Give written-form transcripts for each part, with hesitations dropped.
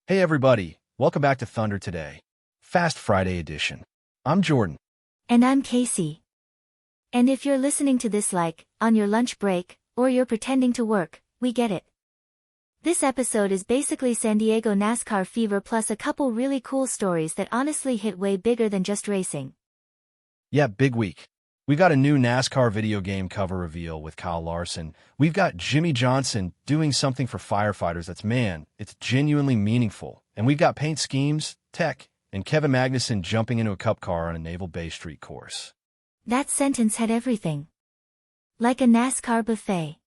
Hey everybody, welcome back to Thunder Today, Fast Friday edition. I'm Jordan. And I'm Casey. And if you're listening to this on your lunch break, or you're pretending to work, we get it. This episode is basically San Diego NASCAR fever plus a couple really cool stories that honestly hit way bigger than just racing. Yeah, big week. We've got a new NASCAR video game cover reveal with Kyle Larson. We've got Jimmie Johnson doing something for firefighters it's genuinely meaningful. And we've got paint schemes, tech, and Kevin Magnussen jumping into a cup car on a Naval Base street course. That sentence had everything. Like a NASCAR buffet.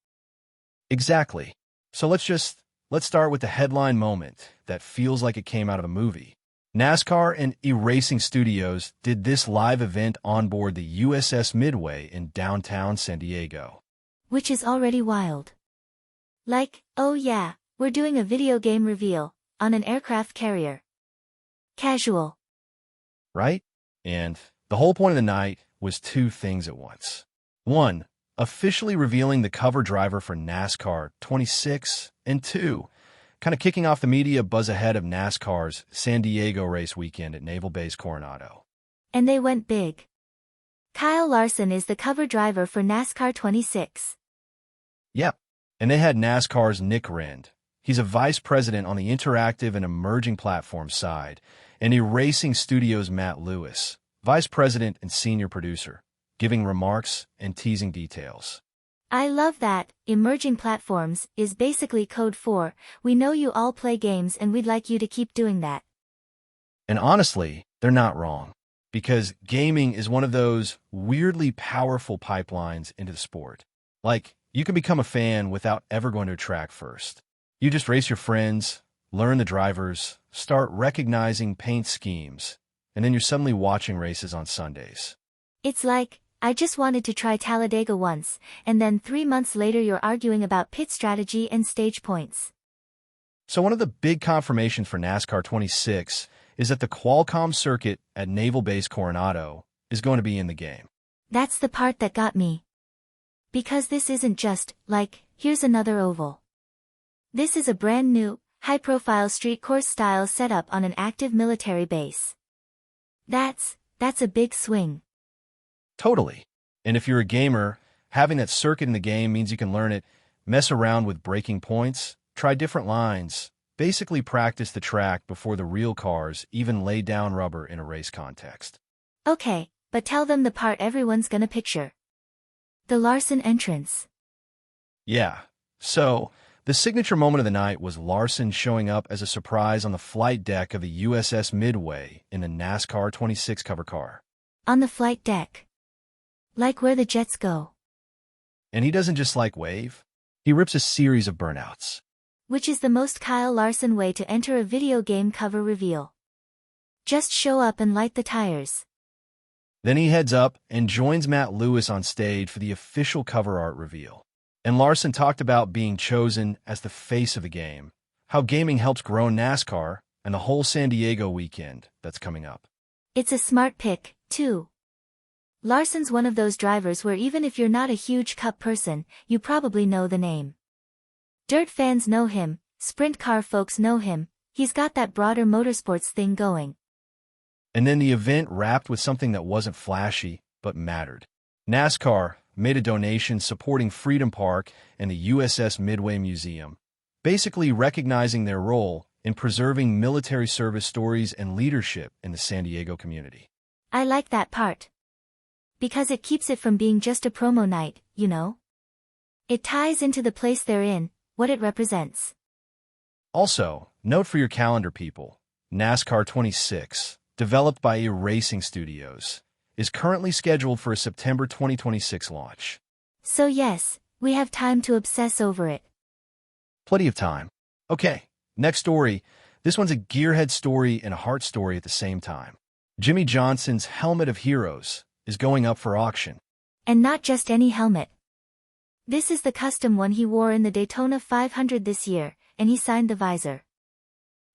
Exactly. So let's start with the headline moment that feels like it came out of a movie. NASCAR and E-Racing Studios did this live event on board the USS Midway in downtown San Diego. Which is already wild. Oh yeah, we're doing a video game reveal on an aircraft carrier. Casual. Right? And the whole point of the night was two things at once. One, officially revealing the cover driver for NASCAR 26, and two, kind of kicking off the media buzz ahead of NASCAR's San Diego race weekend at Naval Base Coronado. And they went big. Kyle Larson is the cover driver for NASCAR 26. Yep. And they had NASCAR's Nick Rend. He's a vice president on the interactive and emerging platform side, and E-Racing Studios' Matt Lewis, vice president and senior producer, giving remarks and teasing details. I love that. Emerging platforms is basically code for, we know you all play games and we'd like you to keep doing that. And honestly, they're not wrong. Because gaming is one of those weirdly powerful pipelines into the sport. You can become a fan without ever going to a track first. You just race your friends, learn the drivers, start recognizing paint schemes, and then you're suddenly watching races on Sundays. It's I just wanted to try Talladega once, and then 3 months later you're arguing about pit strategy and stage points. So one of the big confirmations for NASCAR 26 is that the Qualcomm circuit at Naval Base Coronado is going to be in the game. That's the part that got me. Because this isn't just, here's another oval. This is a brand new, high-profile street course style setup on an active military base. That's a big swing. Totally. And if you're a gamer, having that circuit in the game means you can learn it, mess around with braking points, try different lines, basically practice the track before the real cars even lay down rubber in a race context. Okay, but tell them the part everyone's gonna picture. The Larson entrance. Yeah. So, the signature moment of the night was Larson showing up as a surprise on the flight deck of the USS Midway in a NASCAR 26 cover car. On the flight deck. Where the jets go. And he doesn't just wave. He rips a series of burnouts. Which is the most Kyle Larson way to enter a video game cover reveal. Just show up and light the tires. Then he heads up and joins Matt Lewis on stage for the official cover art reveal. And Larson talked about being chosen as the face of the game, how gaming helps grow NASCAR, and the whole San Diego weekend that's coming up. It's a smart pick, too. Larson's one of those drivers where even if you're not a huge Cup person, you probably know the name. Dirt fans know him, sprint car folks know him, he's got that broader motorsports thing going. And then the event wrapped with something that wasn't flashy, but mattered. NASCAR made a donation supporting Freedom Park and the USS Midway Museum, basically recognizing their role in preserving military service stories and leadership in the San Diego community. I like that part. Because it keeps it from being just a promo night, you know? It ties into the place they're in, what it represents. Also, note for your calendar people, NASCAR 26, developed by E-Racing Studios, is currently scheduled for a September 2026 launch. So yes, we have time to obsess over it. Plenty of time. Okay, next story. This one's a gearhead story and a heart story at the same time. Jimmie Johnson's Helmet of Heroes is going up for auction. And not just any helmet. This is the custom one he wore in the Daytona 500 this year, and he signed the visor.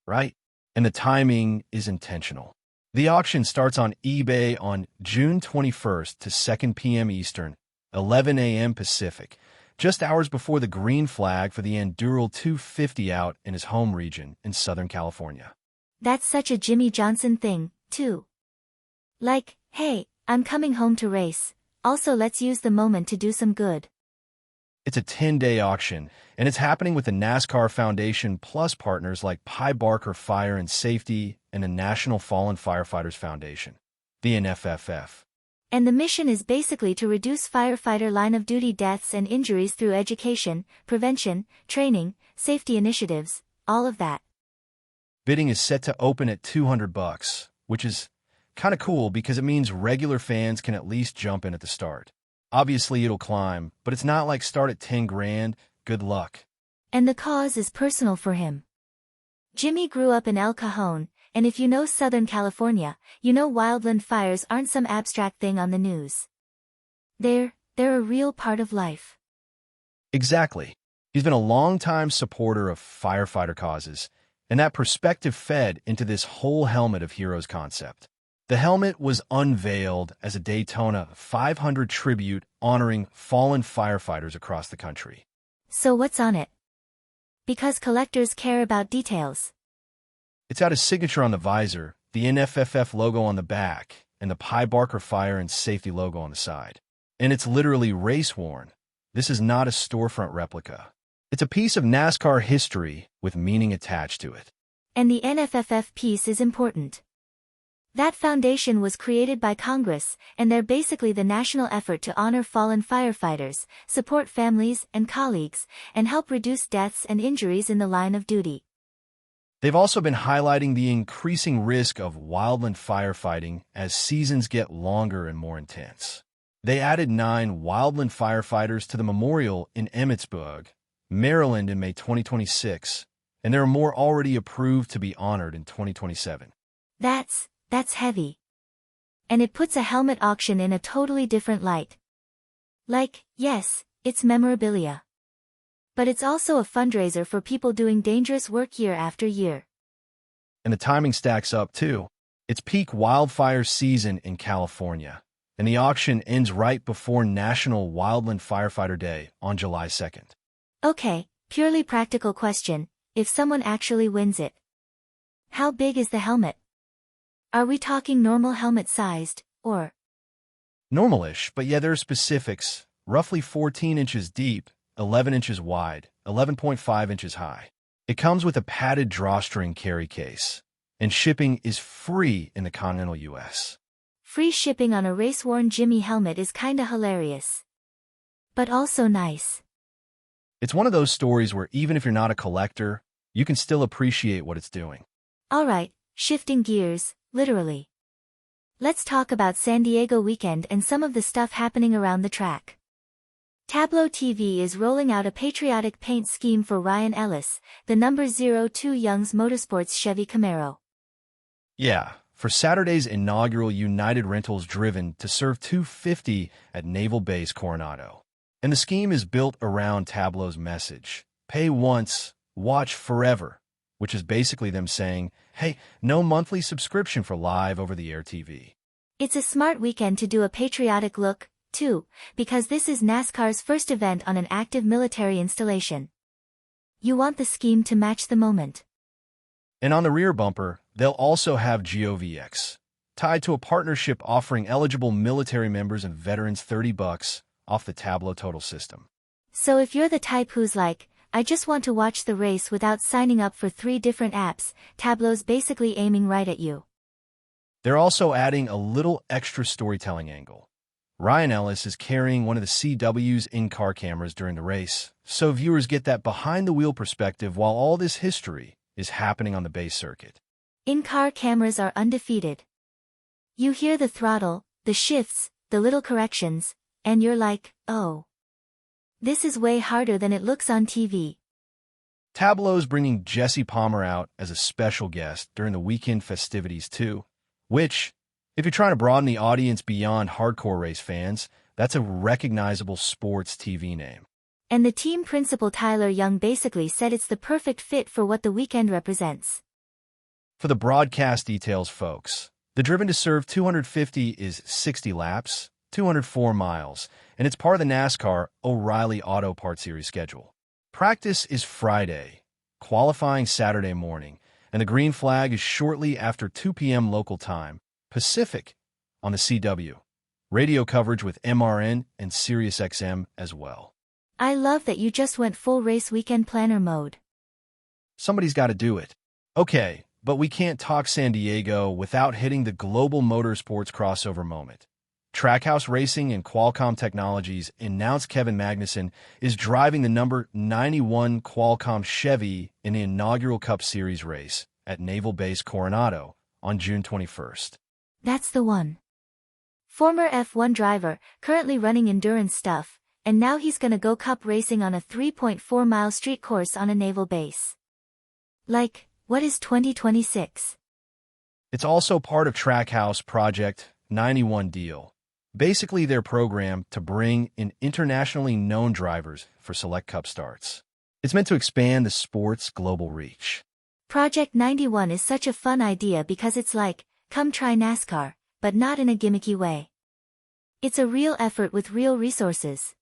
Right? And the timing is intentional. The auction starts on eBay on June 21st to 2 p.m. Eastern, 11 a.m. Pacific, just hours before the green flag for the Enduro 250 out in his home region in Southern California. That's such a Jimmie Johnson thing, too. Like, hey, I'm coming home to race, also let's use the moment to do some good. It's a 10-day auction, and it's happening with the NASCAR Foundation plus partners like Pi Barker Fire and Safety and the National Fallen Firefighters Foundation, the NFFF. And the mission is basically to reduce firefighter line-of-duty deaths and injuries through education, prevention, training, safety initiatives, all of that. Bidding is set to open at $200, which is kind of cool because it means regular fans can at least jump in at the start. Obviously, it'll climb, but it's not like start at 10 grand, good luck. And the cause is personal for him. Jimmie grew up in El Cajon, and if you know Southern California, you know wildland fires aren't some abstract thing on the news. They're a real part of life. Exactly. He's been a long-time supporter of firefighter causes, and that perspective fed into this whole Helmet of Heroes concept. The helmet was unveiled as a Daytona 500 tribute honoring fallen firefighters across the country. So what's on it? Because collectors care about details. It's got his signature on the visor, the NFFF logo on the back, and the Pi Barker Fire and Safety logo on the side. And it's literally race-worn. This is not a storefront replica. It's a piece of NASCAR history with meaning attached to it. And the NFFF piece is important. That foundation was created by Congress, and they're basically the national effort to honor fallen firefighters, support families and colleagues, and help reduce deaths and injuries in the line of duty. They've also been highlighting the increasing risk of wildland firefighting as seasons get longer and more intense. They added 9 wildland firefighters to the memorial in Emmitsburg, Maryland in May 2026, and there are more already approved to be honored in 2027. That's heavy. And it puts a helmet auction in a totally different light. Like, yes, it's memorabilia. But it's also a fundraiser for people doing dangerous work year after year. And the timing stacks up, too. It's peak wildfire season in California, and the auction ends right before National Wildland Firefighter Day on July 2nd. Okay, purely practical question, if someone actually wins it. How big is the helmet? Are we talking normal helmet-sized, or? Normalish, but yeah, there are specifics. Roughly 14 inches deep, 11 inches wide, 11.5 inches high. It comes with a padded drawstring carry case, and shipping is free in the continental U.S. Free shipping on a race-worn Jimmie helmet is kinda hilarious. But also nice. It's one of those stories where even if you're not a collector, you can still appreciate what it's doing. Alright, shifting gears, literally. Let's talk about San Diego weekend and some of the stuff happening around the track. Tableau TV is rolling out a patriotic paint scheme for Ryan Ellis, the number 02 Young's Motorsports Chevy Camaro. Yeah, for Saturday's inaugural United Rentals Driven to serve 250 at Naval Base Coronado. And the scheme is built around Tableau's message, pay once, watch forever, which is basically them saying, hey, no monthly subscription for live over-the-air TV. It's a smart weekend to do a patriotic look, too, because this is NASCAR's first event on an active military installation. You want the scheme to match the moment. And on the rear bumper, they'll also have GOVX, tied to a partnership offering eligible military members and veterans $30 off the Tableau Total system. So if you're the type who's like, I just want to watch the race without signing up for 3 different apps, Tableau's basically aiming right at you. They're also adding a little extra storytelling angle. Ryan Ellis is carrying one of the CW's in-car cameras during the race, so viewers get that behind-the-wheel perspective while all this history is happening on the base circuit. In-car cameras are undefeated. You hear the throttle, the shifts, the little corrections, and you're like, oh. This is way harder than it looks on TV. Tableau's bringing Jesse Palmer out as a special guest during the weekend festivities too, which, if you're trying to broaden the audience beyond hardcore race fans, that's a recognizable sports TV name. And the team principal Tyler Young basically said it's the perfect fit for what the weekend represents. For the broadcast details, folks, the Driven to Serve 250 is 60 laps, 204 miles, and it's part of the NASCAR O'Reilly Auto Parts Series schedule. Practice is Friday, qualifying Saturday morning, and the green flag is shortly after 2 p.m. local time, Pacific, on the CW. Radio coverage with MRN and SiriusXM as well. I love that you just went full race weekend planner mode. Somebody's got to do it. Okay, but we can't talk San Diego without hitting the global motorsports crossover moment. Trackhouse Racing and Qualcomm Technologies announced Kevin Magnussen is driving the number 91 Qualcomm Chevy in the inaugural Cup Series race at Naval Base Coronado on June 21st. That's the one. Former F1 driver, currently running endurance stuff, and now he's gonna go Cup racing on a 3.4-mile street course on a naval base. Like, what is 2026? It's also part of Trackhouse Project 91 deal. Basically their program to bring in internationally known drivers for select Cup starts. It's meant to expand the sport's global reach. Project 91 is such a fun idea because it's like, come try NASCAR, but not in a gimmicky way. It's a real effort with real resources.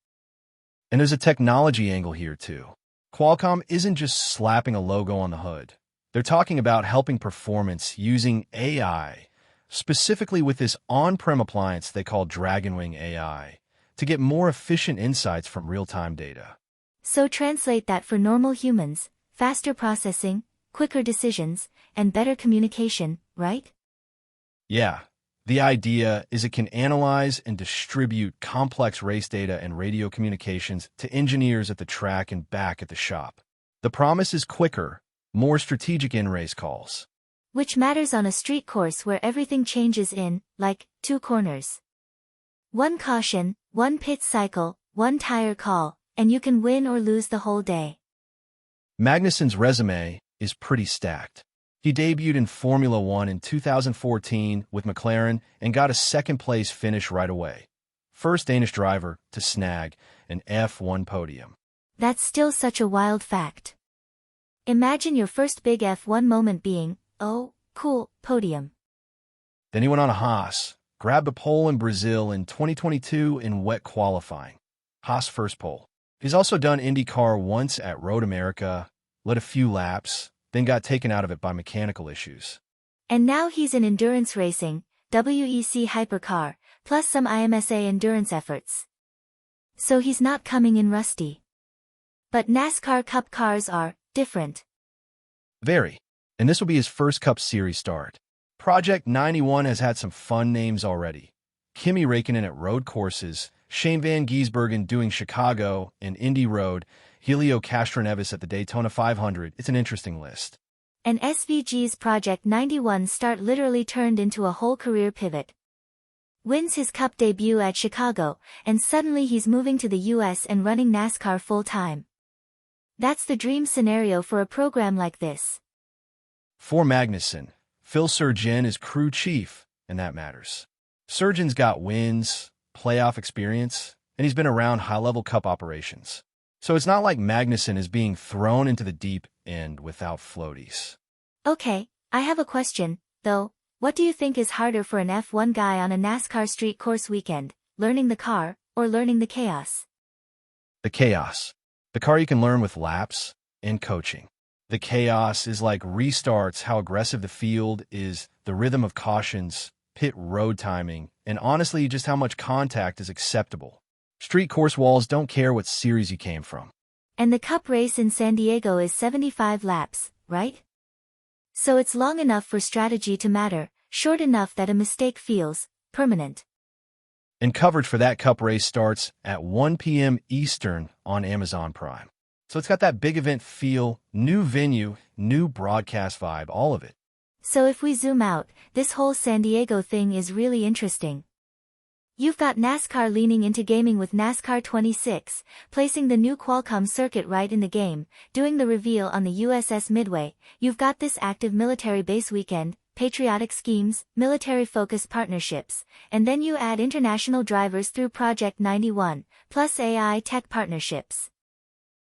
And there's a technology angle here too. Qualcomm isn't just slapping a logo on the hood. They're talking about helping performance using AI, specifically with this on-prem appliance they call Dragonwing AI, to get more efficient insights from real-time data. So translate that for normal humans, faster processing, quicker decisions, and better communication, right? Yeah. The idea is it can analyze and distribute complex race data and radio communications to engineers at the track and back at the shop. The promise is quicker, more strategic in-race calls. Which matters on a street course where everything changes in, like, 2 corners. 1 caution, 1 pit cycle, 1 tire call, and you can win or lose the whole day. Magnussen's resume is pretty stacked. He debuted in Formula One in 2014 with McLaren and got a second-place finish right away. First Danish driver to snag an F1 podium. That's still such a wild fact. Imagine your first big F1 moment being, oh, cool, podium. Then he went on a Haas, grabbed a pole in Brazil in 2022 in wet qualifying. Haas first pole. He's also done IndyCar once at Road America, led a few laps, then got taken out of it by mechanical issues. And now he's in endurance racing, WEC hypercar, plus some IMSA endurance efforts. So he's not coming in rusty. But NASCAR Cup cars are different. Very. And this will be his first Cup Series start. Project 91 has had some fun names already. Kimi Räikkönen at road courses, Shane Van Gisbergen doing Chicago and Indy Road, Helio Castroneves at the Daytona 500. It's an interesting list. And SVG's Project 91 start literally turned into a whole career pivot. Wins his Cup debut at Chicago, and suddenly he's moving to the US and running NASCAR full-time. That's the dream scenario for a program like this. For Magnussen, Phil Surgeon is crew chief, and that matters. Surgeon's got wins, playoff experience, and he's been around high-level Cup operations. So it's not like Magnussen is being thrown into the deep end without floaties. Okay, I have a question, though. What do you think is harder for an F1 guy on a NASCAR street course weekend, learning the car, or learning the chaos? The chaos. The car you can learn with laps and coaching. The chaos is like restarts, how aggressive the field is, the rhythm of cautions, pit road timing, and honestly just how much contact is acceptable. Street course walls don't care what series you came from. And the Cup race in San Diego is 75 laps, right? So it's long enough for strategy to matter, short enough that a mistake feels permanent. And coverage for that Cup race starts at 1 p.m. Eastern on Amazon Prime. So it's got that big event feel, new venue, new broadcast vibe, all of it. So if we zoom out, this whole San Diego thing is really interesting. You've got NASCAR leaning into gaming with NASCAR 26, placing the new Qualcomm circuit right in the game, doing the reveal on the USS Midway. You've got this active military base weekend, patriotic schemes, military-focused partnerships, and then you add international drivers through Project 91, plus AI tech partnerships.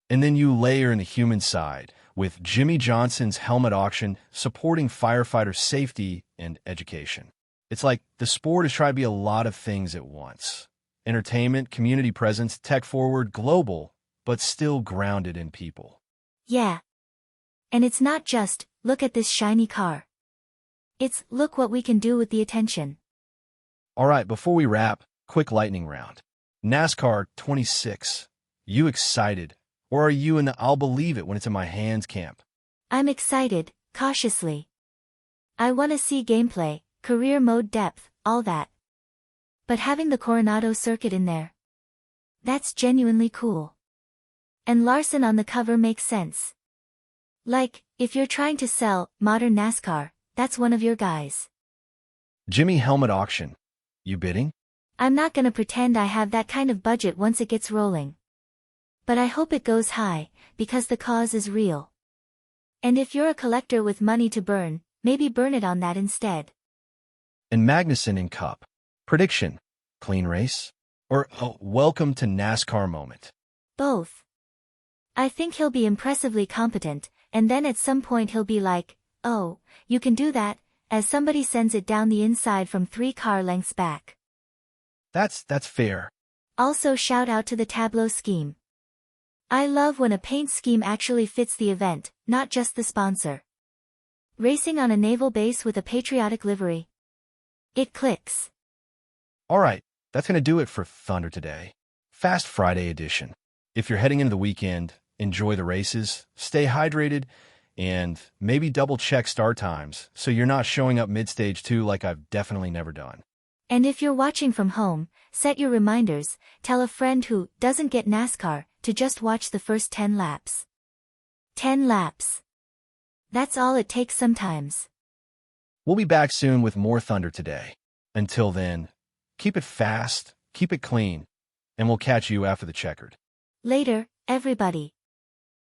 And then you layer in the human side, with Jimmie Johnson's helmet auction supporting firefighter safety and education. It's like the sport is trying to be a lot of things at once. Entertainment, community presence, tech-forward, global, but still grounded in people. Yeah. And it's not just, look at this shiny car. It's, look what we can do with the attention. All right, before we wrap, quick lightning round. NASCAR 26. You excited? Or are you in the I'll believe it when it's in my hands camp? I'm excited, cautiously. I want to see gameplay, career mode depth, all that. But having the Coronado circuit in there, that's genuinely cool. And Larson on the cover makes sense. Like, if you're trying to sell modern NASCAR, that's one of your guys. Jimmie helmet auction. You bidding? I'm not gonna pretend I have that kind of budget once it gets rolling. But I hope it goes high, because the cause is real. And if you're a collector with money to burn, maybe burn it on that instead. And Magnussen in Cup. Prediction. Clean race? Or welcome to NASCAR moment? Both. I think he'll be impressively competent, and then at some point he'll be like, oh, you can do that, as somebody sends it down the inside from 3 car lengths back. That's fair. Also shout out to the tableau scheme. I love when a paint scheme actually fits the event, not just the sponsor. Racing on a naval base with a patriotic livery. It clicks. All right, that's going to do it for Thunder today. Fast Friday edition. If you're heading into the weekend, enjoy the races, stay hydrated, and maybe double-check start times so you're not showing up mid-stage 2 like I've definitely never done. And if you're watching from home, set your reminders, tell a friend who doesn't get NASCAR to just watch the first 10 laps. 10 laps. That's all it takes sometimes. We'll be back soon with more Thunder today. Until then, keep it fast, keep it clean, and we'll catch you after the checkered. Later, everybody.